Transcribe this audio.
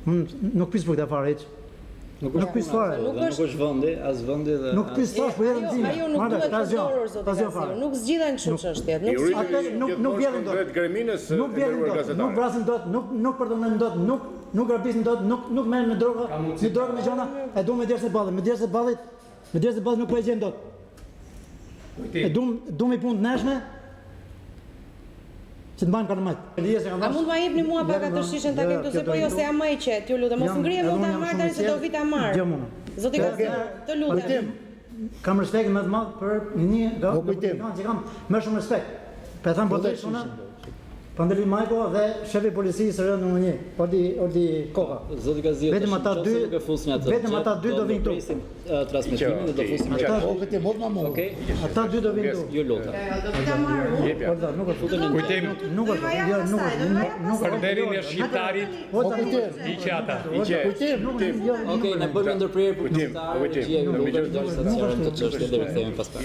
Nuk pis për këta fare hiç. Nuk pis fare. Nuk është vendi, as vendi dhe nuk pis tash për jetën time. Ajo nuk duhet përdorur zoti Gaziu. Nuk zgjidhen kështu çështjet. Nuk vjen dot. Nuk vjen dot. Nuk vrasin dot, nuk përdorojnë dot, nuk grabisin dot, nuk merren me droga, me gjëra, e duam me dersë ballit, me dersë ballit nuk po e gjen dot. E duam i punë të neshme. Që të mbajmë karmajt. A mund ma jepni mua pak atë shishën ta kem këtu se po jo se jam më e qetë, ju lutem, mos ngrihem mund ta marr tani se do vi ta marr. Zoti Gaziu, të lutem. Kam respekt më të madh për një që kam më shumë respekt. Për ta thënë botën Pandeli Majko dhe shefi policisë rënd numër 1, Ordi Koka. Zoti Gaziu, vetëm ata dy do vinë këtu. Transmetimin dhe do fusim atë. Okej. Ata dy do vinë këtu. Ju lutem. Do vi ta marr. Nuk e futën. Nuk përnderin e shqiptarit. Hiqe ata. Okej, ne bëjmë ndërprerje për këtë. Ju lutem, do të çështje dhe rikthehemi pas pak.